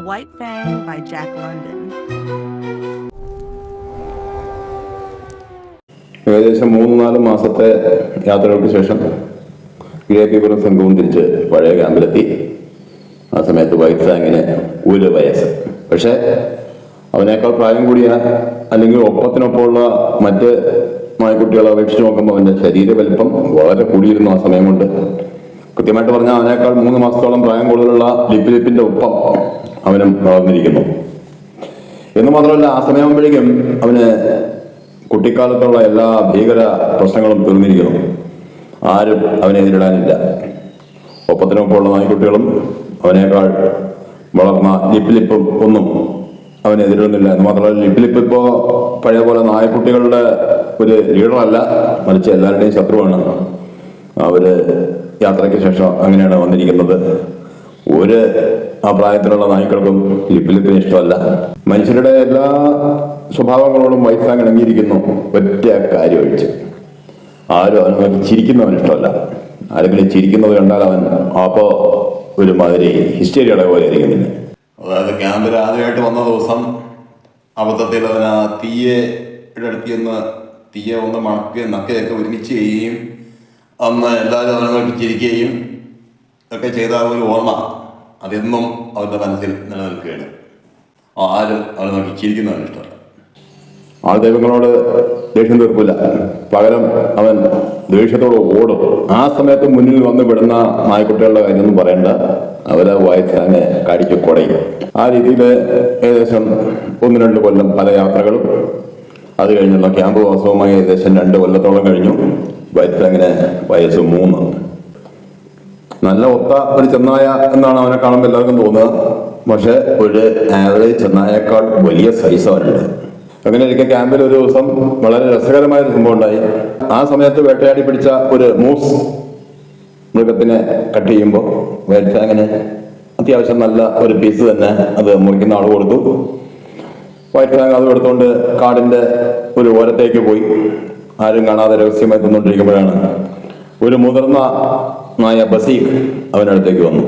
White Fang by Jack London. ഏകദേശം 3-4 മാസത്തെ യാത്രകൾക്ക് ശേഷം ഗ്രേ പീപ്പറും സംഘവും തിരിച്ച് പഴയ ക്യാമ്പിലെത്തി. ആ സമയത്ത് വൈറ്റ് ഫാങ്ങിന് 1 വയസ്സ്. പക്ഷേ അവനേക്കാൾ പ്രായം കൂടിയ അല്ലെങ്കിൽ ഒപ്പത്തിനൊപ്പമുള്ള മറ്റ് നായ്ക്കുട്ടികളെ അപേക്ഷിച്ച് നോക്കുമ്പോൾ അവൻ്റെ ശരീര വലിപ്പം വളരെ കൂടിയിരുന്നു. ആ സമയം കൊണ്ട് കൃത്യമായിട്ട് പറഞ്ഞാൽ അവനേക്കാൾ 3 മാസത്തോളം പ്രായം കൂടുതലുള്ള ലിപ്പിൻ്റെ ഒപ്പം അവനും വളർന്നിരിക്കുന്നു എന്ന് മാത്രമല്ല, ആ സമയമാകുമ്പോഴേക്കും അവന് കുട്ടിക്കാലത്തുള്ള എല്ലാ ഭീകര പ്രശ്നങ്ങളും തീർന്നിരിക്കുന്നു. ആരും അവനെ എതിരിടാനില്ല. ഒപ്പത്തിനൊപ്പമുള്ള നായ്ക്കുട്ടികളും അവനേക്കാൾ വളർന്ന ലിപ്പിലിപ്പും ഒന്നും അവനെതിരുന്നില്ല എന്ന് മാത്രമല്ല, ലിപ്പിലിപ്പ് ഇപ്പോൾ പഴയ പോലെ നായ്ക്കുട്ടികളുടെ ഒരു ലീഡറല്ല, മറിച്ച് എല്ലാവരുടെയും ശത്രുവാണ്. അവര് യാത്രയ്ക്ക് ശേഷം അങ്ങനെയാണ് വന്നിരിക്കുന്നത്. ആ പ്രായത്തിലുള്ള നായ്ക്കൾക്കും ലിപ്പിലിപ്പിന് ഇഷ്ടമല്ല. മനുഷ്യരുടെ എല്ലാ സ്വഭാവങ്ങളോടും വൈറ്റ് ഫാങ് ഇണങ്ങിയിരിക്കുന്നു, ഒറ്റ കാര്യം ഒഴിച്ച്. ആരും അവന് നോക്കി ചിരിക്കുന്നവന് ഇഷ്ടമല്ല. ആരെങ്കിലും ചിരിക്കുന്നത് കണ്ടാൽ അവൻ അപ്പോൾ ഒരുമാതിരി ഹിസ്റ്റേരിയുടെ പോലെ ഇരിക്കുന്നില്ല. അതായത് ക്യാമ്പിൽ ആദ്യമായിട്ട് വന്ന ദിവസം അബദ്ധത്തിൽ അവൻ ആ തീയുടെ അടുത്ത് തീയെ ഒന്ന് മണക്കുകയും നക്കയൊക്കെ ഒരുമിച്ച് ചെയ്യുകയും അന്ന് എല്ലാവരും അവനെ നോക്കി ചിരിക്കുകയും ഒക്കെ ചെയ്ത ഒരു ഓർമ്മ അതെന്നും അവരുടെ മനസ്സിൽ നിലനിൽക്കുകയാണ്. ആരും അവനെ നോക്കി ചിരിക്കുന്നവന് ഇഷ്ടമല്ല. ആൾദൈവങ്ങളോട് ദേഷ്യം തീർക്കില്ല, പകരം അവൻ ദേഷ്യത്തോട് ഓടും. ആ സമയത്ത് മുന്നിൽ വന്ന് വിടുന്ന നായ്ക്കുട്ടികളുടെ കാര്യമൊന്നും പറയണ്ട, അവരെ വൈറ്റ് ഫാങ് കടിച്ചു കുടയും. ആ രീതിയിൽ ഏകദേശം 1-2 കൊല്ലം പല യാത്രകളും, അത് കഴിഞ്ഞുള്ള ക്യാമ്പ് വാസവുമായി ഏകദേശം 2 കൊല്ലത്തോളം കഴിഞ്ഞു. വൈറ്റ് ഫാങ്ങിന് വയസ്സ് 3. നല്ല ഒത്ത ഒരു ചെന്നായ എന്നാണ് അവനെ കാണുമ്പോൾ എല്ലാവർക്കും തോന്നുക. പക്ഷെ ഒരു ആവറേജ് ചെന്നായേക്കാൾ വലിയ സൈസ് അവനുണ്ട്. അങ്ങനെ ഇരിക്കെ ക്യാമ്പിൽ ഒരു ദിവസം വളരെ രസകരമായ ഒരു സംഭവം ഉണ്ടായി. ആ സമയത്ത് വേട്ടയാടി പിടിച്ച ഒരു മൂസ് മൃഗത്തിനെ കട്ട് ചെയ്യുമ്പോൾ വൈറ്റ് ഫാങ്ങിന് അത്യാവശ്യം നല്ല ഒരു പീസ് തന്നെ അത് മുറിക്കുന്ന ആൾ കൊടുത്തു. വൈറ്റ് ഫാങ് അത് എടുത്തുകൊണ്ട് കാടിന്റെ ഒരു ഓരത്തേക്ക് പോയി. ആരും കാണാതെ രഹസ്യമായി തിന്നുകൊണ്ടിരിക്കുമ്പോഴാണ് ഒരു മുതിർന്ന നായ ബസീഖ് അവനടുത്തേക്ക് വന്നു.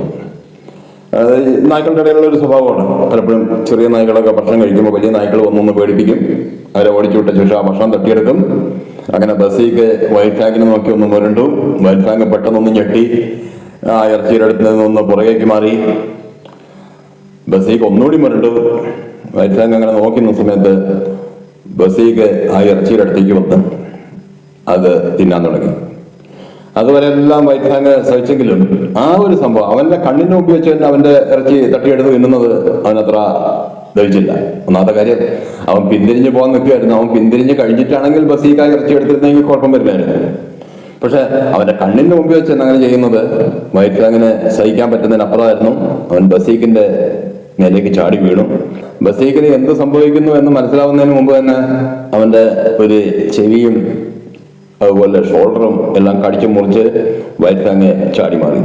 നായ്ക്കളുടെ ഇടയിലുള്ള ഒരു സ്വഭാവമാണ്. പലപ്പോഴും ചെറിയ നായ്ക്കളൊക്കെ ഭക്ഷണം കഴിക്കുമ്പോൾ വലിയ നായ്ക്കൾ വന്നൊന്ന് പേടിപ്പിക്കും. അവരെ ഓടിച്ചുവിട്ട ശേഷം ആ ഭക്ഷണം തട്ടിയെടുക്കും. അങ്ങനെ ബസീഖ് വൈറ്റ് ഫാങ്ങിനെ നോക്കി ഒന്ന് മുരണ്ടു. വൈറ്റ് ഫാങ് പെട്ടെന്നൊന്ന് ഞെട്ടി ആ ഇറച്ചിയുടെ അടുത്ത് നിന്നൊന്ന് പുറകേക്ക് മാറി. ബസീഖ് ഒന്നുകൂടി മുരണ്ടു. വൈറ്റ് ഫാങ് അങ്ങനെ നോക്കുന്ന സമയത്ത് ബസീഖ് ആ ഇറച്ചിയുടെ അടുത്തേക്ക് വന്ന് അത് തിന്നാൻ തുടങ്ങി. അതുവരെ എല്ലാം വൈറ്റ് ഫാങ് സഹിച്ചെങ്കിലും ആ ഒരു സംഭവം അവന്റെ കണ്ണിന് മുമ്പ് വെച്ച് തന്നെ അവന്റെ ഇറച്ചി തട്ടിയെടുത്ത് തിന്നുന്നത് അവനത്ര ദഹിച്ചില്ല. ഒന്നാമത്തെ കാര്യം, അവൻ പിന്തിരിഞ്ഞ് പോകാൻ നിൽക്കുകയായിരുന്നു. അവൻ പിന്തിരിഞ്ഞ് കഴിഞ്ഞിട്ടാണെങ്കിൽ ബസീഖ് ആ ഇറച്ചി എടുത്തിരുന്നെങ്കിൽ കുഴപ്പം വരില്ലായിരുന്നു. പക്ഷെ അവന്റെ കണ്ണിന് മുമ്പ് വെച്ച് തന്നെ അങ്ങനെ ചെയ്യുന്നത് വൈറ്റ് ഫാങ്ങിന് സഹിക്കാൻ പറ്റുന്നതിനപ്പുറമായിരുന്നു. അവൻ ബസീഖിന്റെ മേലേക്ക് ചാടി വീണു. ബസീഖിന് എന്ത് സംഭവിക്കുന്നു എന്ന് മനസ്സിലാവുന്നതിന് മുമ്പ് തന്നെ അവന്റെ ഒരു ചെവിയും അതുപോലെ ഷോൾഡറും എല്ലാം കടിച്ചു മുറിച്ച് വൈറ്റ് ഫാങ് ചാടി മാറി.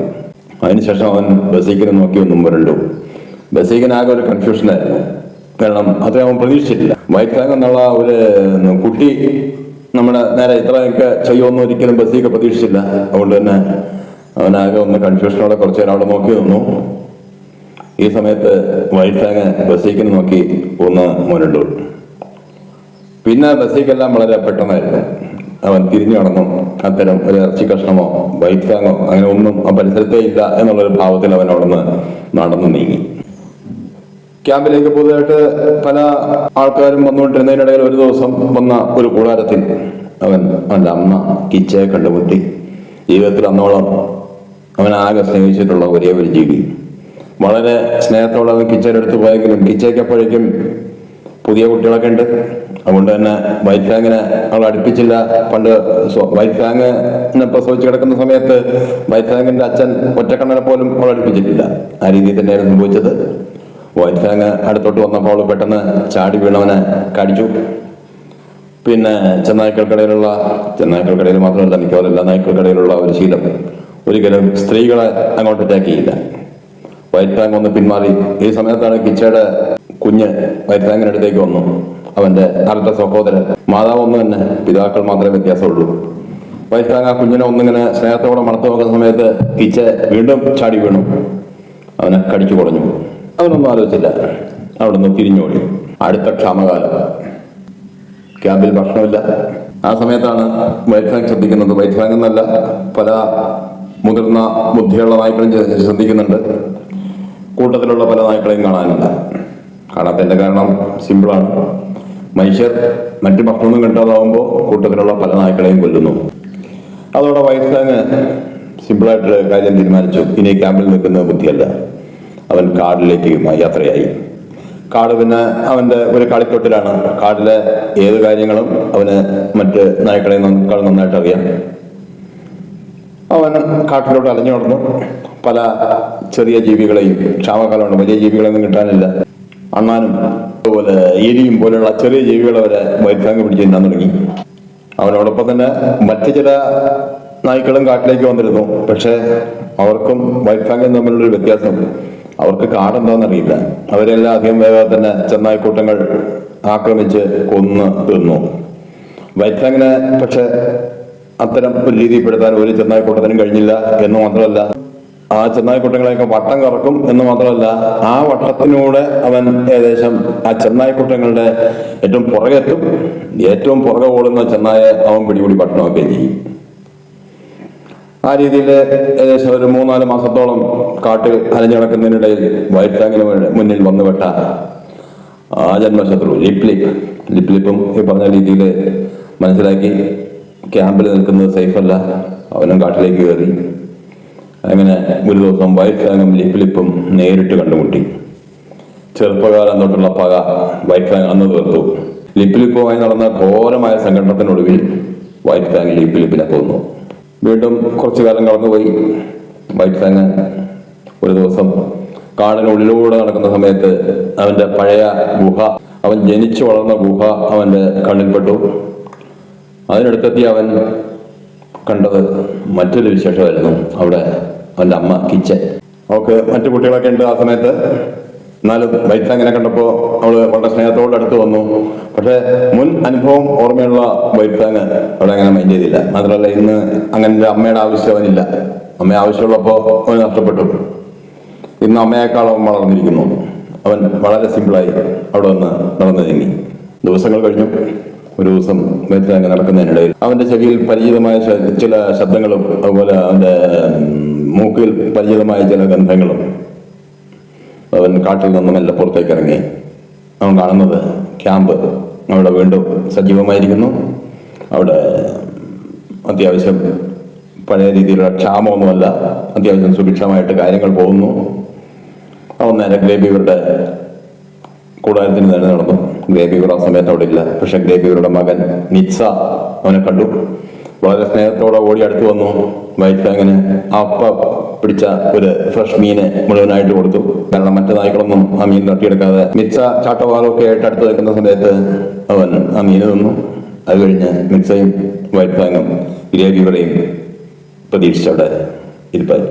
അതിനുശേഷം അവൻ ബസീഖിനെ നോക്കി ഒന്നും വരണ്ടു. ബസീഖിനാകെ ഒരു കൺഫ്യൂഷനായിരുന്നു. കാരണം അത് അവൻ പ്രതീക്ഷിച്ചിട്ടില്ല. വൈറ്റ് ഫാങ് എന്നുള്ള ഒരു കുട്ടി നമ്മുടെ നേരെ ഇത്രയൊക്കെ ചെയ്യുമെന്ന് ഒരിക്കലും ബസീഖ് പ്രതീക്ഷിച്ചില്ല. അതുകൊണ്ട് തന്നെ അവനാകെ ഒന്ന് കൺഫ്യൂഷനോടെ കുറച്ചു നേരം അവിടെ നോക്കി നിന്നു. ഈ സമയത്ത് വൈറ്റ് ഫാങ് ബസീഖിനെ നോക്കി ഒന്ന് മുരണ്ടു. പിന്നെ ബസീഖെല്ലാം വളരെ പെട്ടെന്നായിരുന്നു. അവൻ തിരിഞ്ഞു നടന്നു. അത്തരം ഒരു ഇറച്ചി കഷ്ണമോ വൈറ്റ് ഫാങ്ങോ അങ്ങനെ ഒന്നും ആ പരിസരത്തേ ഇല്ല എന്നുള്ളൊരു ഭാവത്തിൽ അവൻ അവിടെ നിന്ന് നടന്നു നീങ്ങി. ക്യാമ്പിലേക്ക് പുതുതായിട്ട് പല ആൾക്കാരും വന്നുകൊണ്ടിരുന്നതിനിടയിൽ ഒരു ദിവസം വന്ന ഒരു കൂടാരത്തിൽ അവന്റെ അമ്മ കിച്ചയെ കണ്ടുമുട്ടി. ജീവിതത്തിൽ അന്നോളം അവൻ ആകെ സ്നേഹിച്ചിട്ടുള്ള ഒരേ ഒരു ജീവി. വളരെ സ്നേഹത്തോടെ അവൻ കിച്ചയുടെ അടുത്ത് പോയെങ്കിലും കിച്ചയ്ക്ക് അപ്പോഴേക്കും പുതിയ കുട്ടികളൊക്കെ ഉണ്ട്. അതുകൊണ്ട് തന്നെ വൈറ്റ് ഫാങ്ങിനെ അവൾ അടുപ്പിച്ചില്ല. പണ്ട് വൈറ്റ് ഫാങ്ങിനെ പ്രസവിച്ച് കിടക്കുന്ന സമയത്ത് വൈറ്റ് ഫാങ്ങിന്റെ അച്ഛൻ ഒറ്റക്കണ്ണനെ പോലും അവൾ അടുപ്പിച്ചിട്ടില്ല. ആ രീതിയിൽ തന്നെയായിരുന്നു സംഭവിച്ചത്. വൈറ്റ് ഫാങ് അടുത്തോട്ട് വന്നപ്പോൾ അവൾ പെട്ടെന്ന് ചാടി വീണവനെ കടിച്ചു. പിന്നെ ചെന്നായ്ക്കൾക്കിടയിൽ മാത്രമല്ല, മിക്കവാറും എല്ലാ നായ്ക്കൾക്കിടയിലുള്ള ഒരു ശീലം, ഒരിക്കലും സ്ത്രീകളെ അങ്ങോട്ട് അറ്റാക്ക് ചെയ്യില്ല. വൈറ്റ് ഫാങ് ഒന്ന് പിന്മാറി. ഈ സമയത്താണ് കിച്ചയുടെ കുഞ്ഞ് വൈറ്റ് ഫാങ്ങിന്റെ അടുത്തേക്ക് വന്നു. അവന്റെ അർദ്ധ സഹോദരൻ. മാതാവ് ഒന്ന് തന്നെ, പിതാക്കൾ മാത്രമേ വ്യത്യാസമുള്ളൂ. വൈറ്റ് ഫാങ് ആ കുഞ്ഞിനെ ഒന്നിങ്ങനെ സ്നേഹത്തോടെ മണത്ത് നോക്കുന്ന സമയത്ത് കിച്ച വീണ്ടും ചാടി വീണു. അവനെ കടിച്ചു കുറഞ്ഞു. അവനൊന്നും ആലോചിച്ചില്ല, അവിടെ നിന്ന് തിരിഞ്ഞോടി. അടുത്ത ക്ഷാമകാലം, ക്യാമ്പിൽ ഭക്ഷണമില്ല. ആ സമയത്താണ് വൈറ്റ് ഫാങ് ശ്രദ്ധിക്കുന്നത്. വൈറ്റ് ഫാങ് എന്നല്ല, പല മുതിർന്ന ബുദ്ധിയുള്ള നായ്ക്കളും ശ്രദ്ധിക്കുന്നുണ്ട്. കൂട്ടത്തിലുള്ള പല നായ്ക്കളെയും കാണാനില്ല. കാണാത്തതിൻ്റെ കാരണം സിമ്പിളാണ്. മനുഷ്യർ മറ്റു ഭക്ഷണമൊന്നും കിട്ടാതാവുമ്പോൾ കൂട്ടത്തിലുള്ള പല നായ്ക്കളെയും കൊല്ലുന്നു. അതോടെ വൈറ്റ് ഫാങ് സിമ്പിളായിട്ട് കാര്യം തീരുമാനിച്ചു. ഇനി ക്യാമ്പിൽ നിൽക്കുന്ന ബുദ്ധിയല്ല. അവൻ കാടിലേക്ക് യാത്രയായി. കാട് പിന്നെ അവൻ്റെ ഒരു കളിത്തൊട്ടിലാണ്. കാടിലെ ഏത് കാര്യങ്ങളും അവന് മറ്റ് നായ്ക്കളെ നന്നായിട്ട് അറിയാം. അവൻ കാട്ടിലോട്ട് അലഞ്ഞു നടന്നു. പല ചെറിയ ജീവികളെയും, ക്ഷാമകാലമാണ്, വലിയ ജീവികളൊന്നും കിട്ടാനില്ല, അണ്ണാനും അതുപോലെ എലിയും പോലെയുള്ള ചെറിയ ജീവികളെ വരെ വൈറ്റ് ഫാങ് പിടിച്ച് തിന്നാൻ തുടങ്ങി. അവനോടൊപ്പം തന്നെ മറ്റ് ചില നായ്ക്കളും കാട്ടിലേക്ക് വന്നിരുന്നു. പക്ഷേ അവർക്കും വൈറ്റ് ഫാങ്ങും തമ്മിലുള്ളൊരു വ്യത്യാസം, അവർക്ക് കാടെന്താണെന്നറിയില്ല. അവരെല്ലാം അധികം വേഗം തന്നെ ചെന്നായ്ക്കൂട്ടങ്ങൾ ആക്രമിച്ച് കൊന്ന് തിന്നു. വൈറ്റ് ഫാങ്ങിന് പക്ഷെ അത്തരം ഒരു രീതിയിൽപ്പെടുത്താൻ ഒരു ചെന്നായ്ക്കൂട്ടത്തിനും കഴിഞ്ഞില്ല എന്ന് മാത്രമല്ല, ആ ചെന്നായ്ക്കൂട്ടങ്ങളെയൊക്കെ വട്ടം കറക്കും എന്ന് മാത്രമല്ല, ആ വട്ടത്തിലൂടെ അവൻ ഏകദേശം ആ ചെന്നായ്ക്കൂട്ടങ്ങളുടെ ഏറ്റവും പുറകെത്തും. ഏറ്റവും പുറകെ ഓടുന്ന ചെന്നായെ അവൻ പിടികൂടി പട്ടണമൊക്കെ ചെയ്യും. ആ രീതിയിൽ ഏകദേശം ഒരു 3-4 മാസത്തോളം കാട്ടിൽ അലഞ്ഞു നടക്കുന്നതിനിടയിൽ വൈറ്റ് ഫാങ്ങിന് മുന്നിൽ വന്നുപെട്ട ആ ജന്മശത്രു ലിപ്ലിപ്പും ഈ പറഞ്ഞ രീതിയിൽ മനസ്സിലാക്കി ക്യാമ്പിൽ നിൽക്കുന്നത് സേഫല്ല. അവനും കാട്ടിലേക്ക് കയറി. അങ്ങനെ ഒരു ദിവസം വൈറ്റ് ഫാങ്ങും ലിപ്ലിപ്പും നേരിട്ട് കണ്ടുമുട്ടി. ചെറുപ്പകാലം തൊട്ടുള്ള പക വൈറ്റ് ഫാങ് അന്ന് തീർത്തു. ലിപ്ലിപ്പുമായി നടന്ന ഘോരമായ സംഘടനത്തിനൊടുവിൽ വൈറ്റ് ഫാങ് ലിപ്ലിപ്പിനെ കൊന്നു. വീണ്ടും കുറച്ചു കാലം കടന്നുപോയി. വൈറ്റ് ഫാങ് ഒരു ദിവസം കാടിനുള്ളിലൂടെ നടക്കുന്ന സമയത്ത് അവന്റെ പഴയ ഗുഹ, അവൻ ജനിച്ചു വളർന്ന ഗുഹ അവന്റെ കണ്ണിൽപ്പെട്ടു. അതിനടുത്തെത്തി അവൻ കണ്ടത് മറ്റൊരു വിശേഷമായിരുന്നു. അവിടെ അവന്റെ അമ്മ കിച്ചൻ. അവൾക്ക് മറ്റു കുട്ടികളൊക്കെ ഉണ്ട് ആ സമയത്ത്. എന്നാലും വൈറ്റ് ഫാങ്ങിനെ കണ്ടപ്പോൾ അവള് വളരെ സ്നേഹത്തോടെ അടുത്ത് വന്നു. പക്ഷെ മുൻ അനുഭവം ഓർമ്മയുള്ള വൈറ്റ് ഫാങ് അവിടെ അങ്ങനെ മൈൻഡ് ചെയ്തില്ല. മാത്രമല്ല, ഇന്ന് അങ്ങനെ അമ്മയുടെ ആവശ്യം അവനില്ല. അമ്മയെ ആവശ്യമുള്ളപ്പോൾ അവന് നഷ്ടപ്പെട്ടു. ഇന്ന് അമ്മയേക്കാൾ അവൻ വളർന്നിരിക്കുന്നു. അവൻ വളരെ സിമ്പിളായി അവിടെ വന്ന് നടന്നു നീങ്ങി. ദിവസങ്ങൾ കഴിഞ്ഞു. ഒരു ദിവസം വൈറ്റ് ഫാങ് നടക്കുന്നതിനിടയിൽ അവന്റെ ചെവിയിൽ പരിചിതമായ ചില ശബ്ദങ്ങളും അതുപോലെ അവന്റെ മൂക്കിൽ പരിചിതമായ ചില ഗന്ധങ്ങളും. അവൻ കാട്ടിൽ നിന്നും എല്ലാം പുറത്തേക്ക് ഇറങ്ങി. അവൻ കാണുന്നത് ക്യാമ്പ് അവിടെ വീണ്ടും സജീവമായിരിക്കുന്നു. അവിടെ അത്യാവശ്യം പഴയ രീതിയിലുള്ള ക്ഷാമമൊന്നുമല്ല, അത്യാവശ്യം സുഭിക്ഷമായിട്ട് കാര്യങ്ങൾ പോകുന്നു. അവൻ നേരെ ഗ്രേ ബീവറുടെ കൂടാരത്തിന് നേരെ നടന്നു. ഗ്രേ ബീവർ ആ സമയത്ത് അവിടെ ഇല്ല. പക്ഷെ ഗ്രേ ബീവറുടെ മകൻ മിറ്റ്സ അവനെ കണ്ടു. വളരെ സ്നേഹത്തോടെ ഓടി അടുത്ത് വന്നു. വൈറ്റ് ഫാങ്ങിന് അപ്പ പിടിച്ച ഒരു ഫ്രഷ് മീന് മുഴുവനായിട്ട് കൊടുത്തു. കാരണം മറ്റു നായ്ക്കളൊന്നും ആ മീൻ തട്ടിയെടുക്കാതെ മിറ്റ്സ ചാട്ടവാറൊക്കെ ആയിട്ട് അടുത്ത് നിൽക്കുന്ന സമയത്ത് അവൻ ആ മീന് തിന്നു. അത് കഴിഞ്ഞ് മിറ്റ്സയും വൈറ്റ് ഫാങ്ങും ഗ്രേ ബീവറെയും പ്രതീക്ഷിച്ചവിടെ ഇരിപ്പായി.